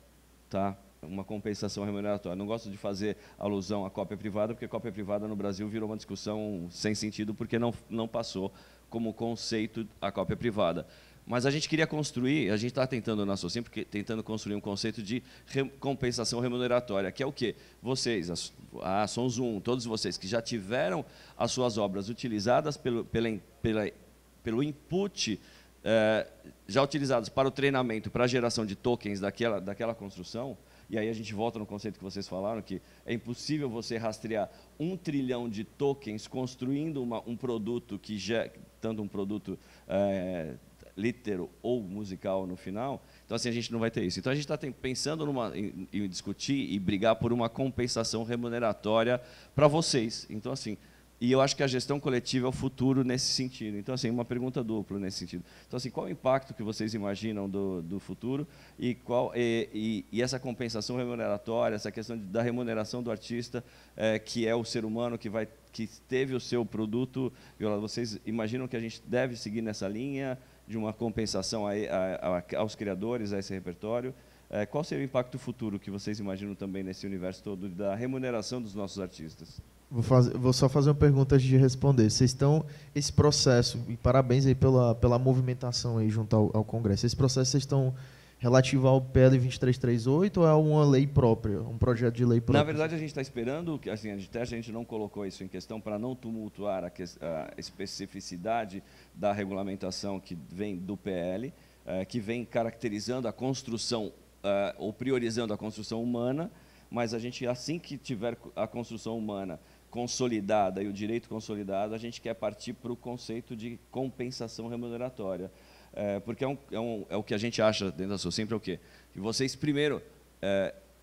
Tá? Uma compensação remuneratória. Não gosto de fazer alusão à cópia privada, porque cópia privada no Brasil virou uma discussão sem sentido, porque não passou como conceito a cópia privada. Mas a gente queria construir, a gente está tentando na Socimpro, tentando construir um conceito de compensação remuneratória, que é o quê? Vocês, a Som Zoom, todos vocês que já tiveram as suas obras utilizadas pelo input, já utilizados para o treinamento, para a geração de tokens daquela construção. E aí a gente volta no conceito que vocês falaram, que é impossível você rastrear 1 trilhão de tokens construindo um produto que já, tanto um produto literal ou musical no final. Então, assim, a gente não vai ter isso. Então, a gente está pensando em discutir e brigar por uma compensação remuneratória para vocês. Então, assim, e eu acho que a gestão coletiva é o futuro nesse sentido. Então, assim, uma pergunta dupla nesse sentido. Então, assim, qual o impacto que vocês imaginam do futuro e essa compensação remuneratória, essa questão da remuneração do artista, que é o ser humano que teve o seu produto violado. Vocês imaginam que a gente deve seguir nessa linha de uma compensação aos criadores, a esse repertório? Qual seria o impacto futuro que vocês imaginam também nesse universo todo da remuneração dos nossos artistas? Vou só fazer uma pergunta antes de responder. Vocês estão, esse processo, e parabéns aí pela movimentação aí junto ao Congresso, esse processo vocês estão relativo ao PL 2338 ou é uma lei própria, um projeto de lei própria? Na verdade, a gente está esperando, assim, a gente não colocou isso em questão para não tumultuar a especificidade da regulamentação que vem do PL, que vem caracterizando a construção, ou priorizando a construção humana, mas a gente, assim que tiver a construção humana consolidada e o direito consolidado, a gente quer partir para o conceito de compensação remuneratória. Porque é o que a gente acha dentro da Socimpro, é o quê? Que vocês, primeiro,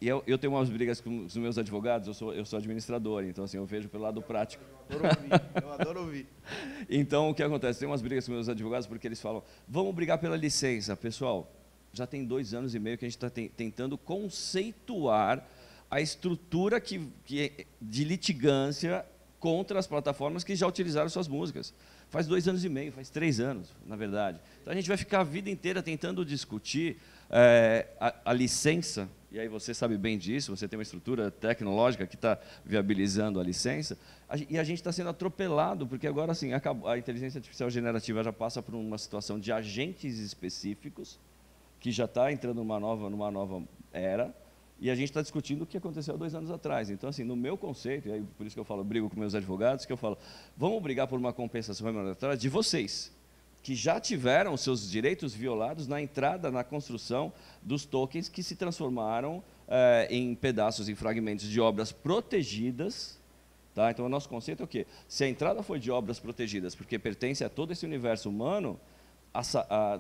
e eu tenho umas brigas com os meus advogados, eu sou administrador, então assim, eu vejo pelo lado prático. Eu adoro ouvir. Então, o que acontece? Tem umas brigas com os meus advogados porque eles falam, vamos brigar pela licença. Pessoal, já tem 2 anos e meio que a gente está tentando conceituar a estrutura de litigância contra as plataformas que já utilizaram suas músicas. Faz 2 anos e meio, faz 3 anos, na verdade. Então, a gente vai ficar a vida inteira tentando discutir a licença, e aí você sabe bem disso, você tem uma estrutura tecnológica que está viabilizando a licença, e a gente está sendo atropelado, porque agora assim, a inteligência artificial generativa já passa por uma situação de agentes específicos, que já está entrando numa nova era, e a gente está discutindo o que aconteceu há 2 anos atrás. Então, assim, no meu conceito, e aí por isso que eu falo, brigo com meus advogados, que eu falo, vamos brigar por uma compensação remuneratória de vocês, que já tiveram seus direitos violados na entrada, na construção dos tokens que se transformaram em pedaços, em fragmentos de obras protegidas. Tá? Então, o nosso conceito é o quê? Se a entrada foi de obras protegidas, porque pertence a todo esse universo humano,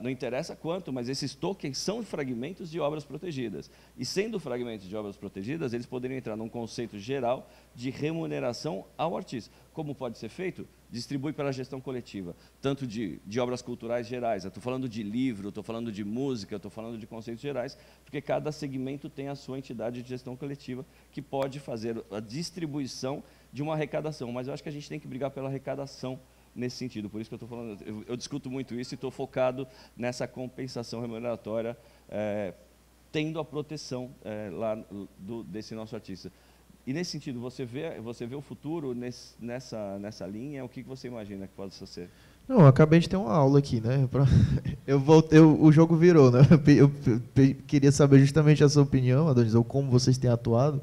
não interessa quanto, mas esses tokens são fragmentos de obras protegidas. E sendo fragmentos de obras protegidas, eles poderiam entrar num conceito geral de remuneração ao artista. Como pode ser feito? Distribui pela gestão coletiva, tanto de obras culturais gerais. Estou falando de livro, estou falando de música, estou falando de conceitos gerais, porque cada segmento tem a sua entidade de gestão coletiva que pode fazer a distribuição de uma arrecadação. Mas eu acho que a gente tem que brigar pela arrecadação nesse sentido. Por isso que eu estou falando, eu discuto muito isso e estou focado nessa compensação remuneratória, tendo a proteção desse nosso artista. E nesse sentido, você vê o futuro nessa linha? O que você imagina que possa ser? Não, eu acabei de ter uma aula aqui, né? O jogo virou, né? Eu queria saber justamente a sua opinião, Adonis, ou como vocês têm atuado.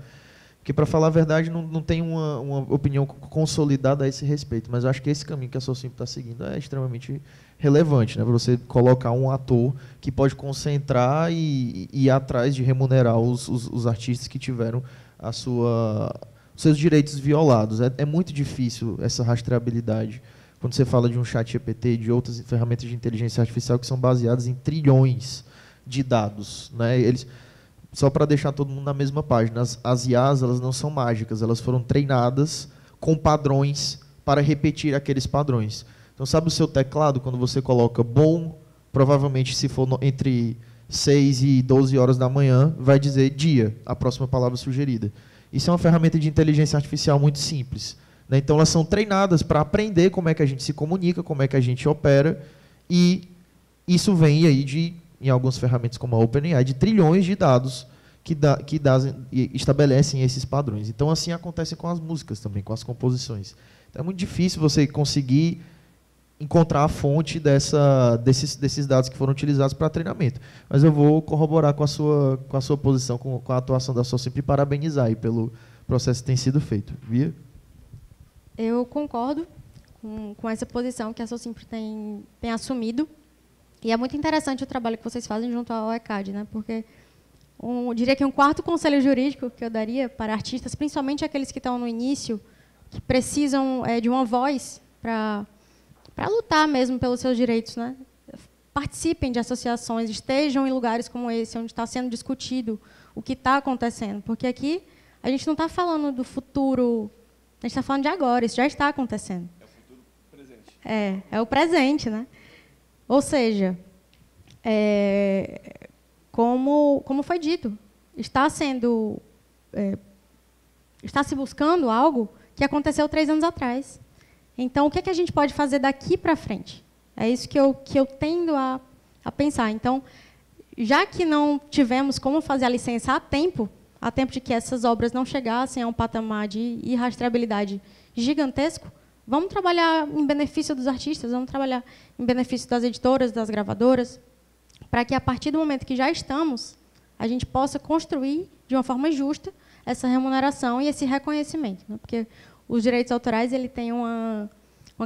Porque, para falar a verdade, não tem uma opinião consolidada a esse respeito. Mas eu acho que esse caminho que a Socimpro está seguindo é extremamente relevante, né? Para você colocar um ator que pode concentrar e ir atrás de remunerar os artistas que tiveram os seus direitos violados. É muito difícil essa rastreabilidade. Quando você fala de um chat GPT e de outras ferramentas de inteligência artificial que são baseadas em trilhões de dados, né? Só para deixar todo mundo na mesma página, as IAs, elas não são mágicas, elas foram treinadas com padrões para repetir aqueles padrões. Então, sabe o seu teclado, quando você coloca bom, provavelmente se for entre 6 e 12 horas da manhã, vai dizer dia, a próxima palavra sugerida. Isso é uma ferramenta de inteligência artificial muito simples. né? Então, elas são treinadas para aprender como é que a gente se comunica, como é que a gente opera, e isso vem aí em algumas ferramentas como a OpenAI, de trilhões de dados e estabelecem esses padrões. Então, assim acontece com as músicas também, com as composições. Então, é muito difícil você conseguir encontrar a fonte desses dados que foram utilizados para treinamento. Mas eu vou corroborar com a sua posição, com a atuação da SoSimpro e parabenizar aí pelo processo que tem sido feito. Bia? Eu concordo com essa posição que a SoSimpro tem assumido. E é muito interessante o trabalho que vocês fazem junto ao ECAD, né? Porque diria que um quarto conselho jurídico que eu daria para artistas, principalmente aqueles que estão no início, que precisam de uma voz para lutar mesmo pelos seus direitos, né? Participem de associações, estejam em lugares como esse, onde está sendo discutido o que está acontecendo. Porque aqui a gente não está falando do futuro, a gente está falando de agora, isso já está acontecendo. É o futuro presente. É o presente, né? Ou seja, como foi dito, está se buscando algo que aconteceu 3 anos atrás. Então, o que a gente pode fazer daqui para frente? É isso que eu tendo a pensar. Então, já que não tivemos como fazer a licença a tempo de que essas obras não chegassem a um patamar de irrastreabilidade gigantesco, vamos trabalhar em benefício dos artistas, vamos trabalhar em benefício das editoras, das gravadoras, para que, a partir do momento que já estamos, a gente possa construir, de uma forma justa, essa remuneração e esse reconhecimento, né? Porque os direitos autorais ele tem uma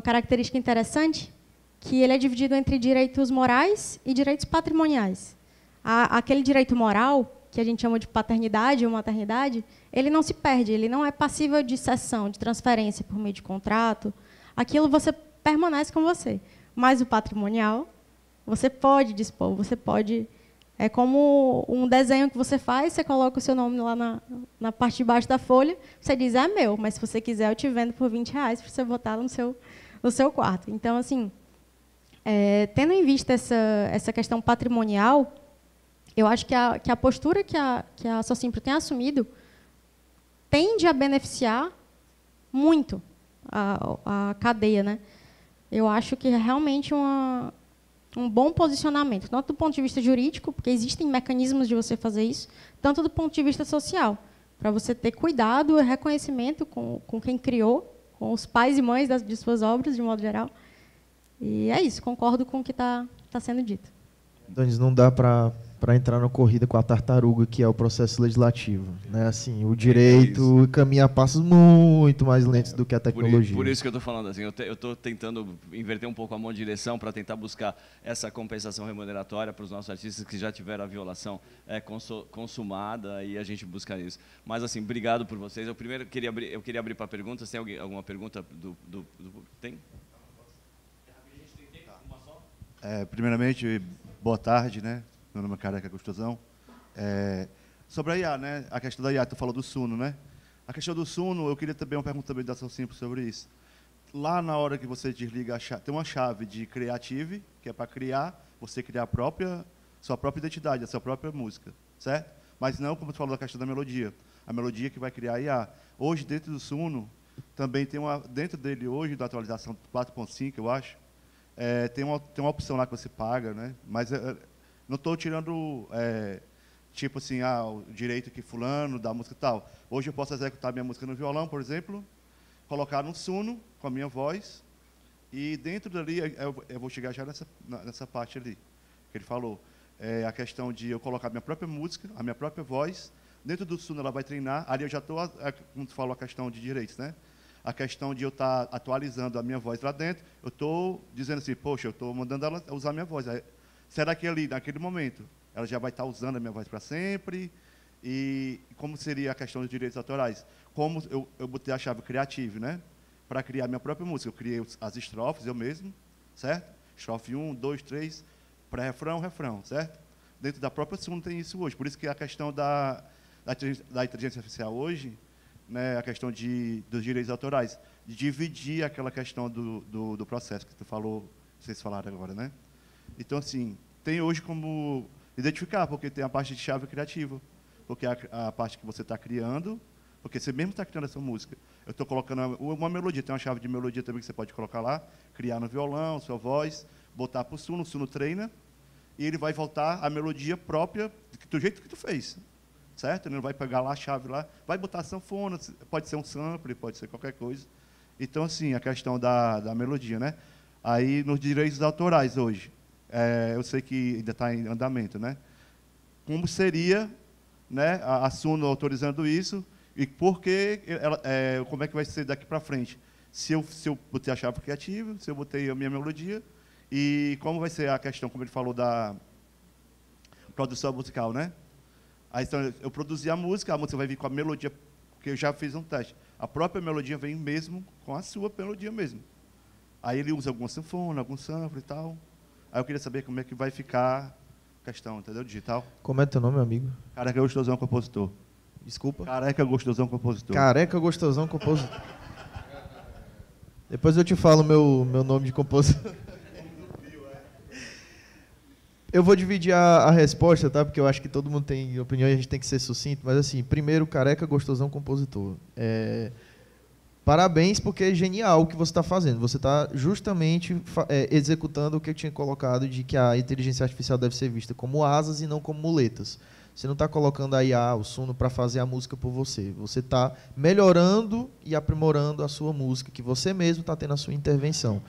característica interessante, que ele é dividido entre direitos morais e direitos patrimoniais. Aquele direito moral, que a gente chama de paternidade ou maternidade, ele não se perde, ele não é passível de cessão, de transferência por meio de contrato. Aquilo você permanece com você. Mas o patrimonial, você pode dispor, você pode... É como um desenho que você faz, você coloca o seu nome lá na parte de baixo da folha, você diz, é meu, mas se você quiser, eu te vendo por R$20 para você botar no seu quarto. Então, assim, tendo em vista essa questão patrimonial, eu acho que a postura que a SoSimpro tem assumido tende a beneficiar muito a cadeia, né? Eu acho que é realmente um bom posicionamento, tanto do ponto de vista jurídico, porque existem mecanismos de você fazer isso, tanto do ponto de vista social, para você ter cuidado e reconhecimento com quem criou, com os pais e mães de suas obras, de modo geral. E é isso, concordo com o que está sendo dito. Donis, não dá para entrar na corrida com a tartaruga, que é o processo legislativo, né? Assim, o direito caminha a passos muito mais lentos do que a tecnologia. Por isso que eu estou falando assim, eu estou tentando inverter um pouco a mão de direção para tentar buscar essa compensação remuneratória para os nossos artistas que já tiveram a violação consumada, e a gente busca isso. Mas assim, obrigado por vocês. Eu queria abrir para perguntas. Tem alguma pergunta do tem? Primeiramente, boa tarde, né? Meu nome é Careca Gostosão. Sobre a IA, né? A questão da IA, tu falou do Suno, né? A questão do Suno, eu queria também uma pergunta também da SoSimpro sobre isso. Lá na hora que você desliga a chave, tem uma chave de Creative, que é para você criar sua própria identidade, a sua própria música, certo? Mas não como tu falou da questão da melodia. A melodia que vai criar a IA. Hoje, dentro do Suno, também tem dentro dele hoje, da atualização 4.5, eu acho, tem uma opção lá que você paga, né? Mas não estou tirando, tipo assim, o direito que fulano, da música e tal. Hoje eu posso executar minha música no violão, por exemplo, colocar no Suno, com a minha voz, e dentro dali, eu vou chegar já nessa parte ali, que ele falou. A questão de eu colocar minha própria música, a minha própria voz, dentro do Suno ela vai treinar, ali eu já estou, como tu falou, a questão de direitos, né? A questão de eu estar atualizando a minha voz lá dentro, eu estou dizendo assim, poxa, eu estou mandando ela usar a minha voz. Será que ali, naquele momento, ela já vai estar usando a minha voz para sempre? E como seria a questão dos direitos autorais? Como eu botei a chave Creative, né? Para criar minha própria música. Eu criei as estrofes, eu mesmo, certo? Estrofe 1, 2, 3, pré-refrão, refrão, certo? Dentro da própria Suno tem isso hoje. Por isso que a questão da inteligência artificial hoje, né, a questão dos direitos autorais, de dividir aquela questão do processo que vocês falaram agora, né? Então, assim, tem hoje como identificar, porque tem a parte de chave criativa, porque a parte que você está criando, porque você mesmo está criando essa música, eu estou colocando uma melodia, tem uma chave de melodia também que você pode colocar lá, criar no violão, sua voz, botar para o Suno treina, e ele vai voltar a melodia própria do jeito que tu fez, certo? Ele não vai pegar lá a chave lá, vai botar a sanfona, pode ser um sample, pode ser qualquer coisa. Então, assim, a questão da melodia, né? Aí, nos direitos autorais hoje, eu sei que ainda está em andamento, né? Como seria, né, a Suno autorizando isso e por que como é que vai ser daqui para frente? Se eu botei a chave criativa, se eu botei a minha melodia, e como vai ser a questão, como ele falou, da produção musical, né? Aí, então, eu produzi a música vai vir com a melodia, porque eu já fiz um teste. A própria melodia vem mesmo com a sua melodia mesmo. Aí ele usa alguma sanfona, algum sample e tal. Aí eu queria saber como é que vai ficar a questão, entendeu? Digital. Como é teu nome, amigo? Careca Gostosão Compositor. Desculpa? Careca Gostosão Compositor. Careca Gostosão Compositor. Depois eu te falo meu nome de compositor. Eu vou dividir a resposta, tá? Porque eu acho que todo mundo tem opinião e a gente tem que ser sucinto. Mas, assim, primeiro, Careca Gostosão Compositor. Parabéns, porque é genial o que você está fazendo. Você está justamente executando o que eu tinha colocado de que a inteligência artificial deve ser vista como asas e não como muletas. Você não está colocando a IA, o Suno, para fazer a música por você. Você está melhorando e aprimorando a sua música, que você mesmo está tendo a sua intervenção.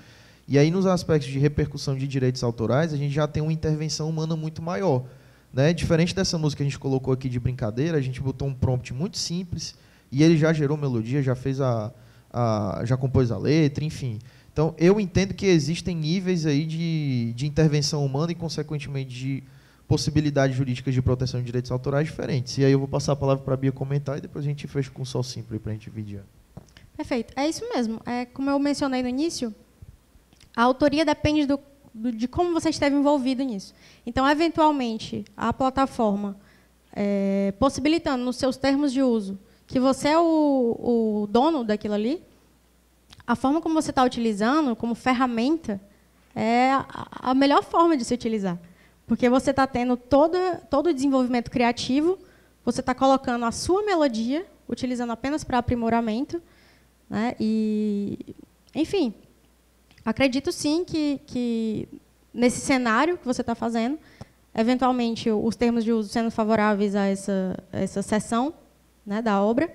E aí, nos aspectos de repercussão de direitos autorais, a gente já tem uma intervenção humana muito maior, né? Diferente dessa música que a gente colocou aqui de brincadeira, a gente botou um prompt muito simples e ele já gerou melodia, já fez já compôs a letra, enfim. Então, eu entendo que existem níveis aí de intervenção humana e, consequentemente, de possibilidades jurídicas de proteção de direitos autorais diferentes. E aí eu vou passar a palavra para a Bia comentar e depois a gente fecha com um Sol Simples para a gente dividir. Perfeito. É isso mesmo. Como eu mencionei no início, a autoria depende de como você esteve envolvido nisso. Então, eventualmente, a plataforma, possibilitando nos seus termos de uso que você é o dono daquilo ali, a forma como você está utilizando, como ferramenta, é a melhor forma de se utilizar. Porque você está tendo todo o desenvolvimento criativo, você está colocando a sua melodia, utilizando apenas para aprimoramento, né? E, enfim, acredito sim que nesse cenário que você está fazendo, eventualmente os termos de uso sendo favoráveis a essa seção, né, da obra,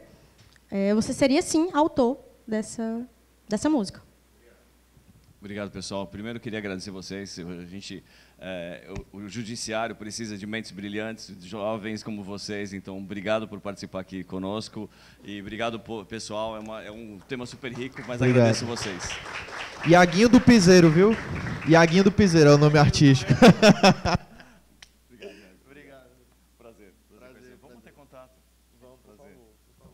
você seria sim autor dessa música. Obrigado, pessoal. Primeiro, queria agradecer vocês. O judiciário precisa de mentes brilhantes, de jovens como vocês. Então, obrigado por participar aqui conosco. E obrigado, pessoal. É um tema super rico, mas agradeço vocês. Iaguinho do Piseiro, viu? Iaguinho do Piseiro é o nome artístico. Obrigado. Prazer. Vamos ter contato. Vamos, prazer. Por favor.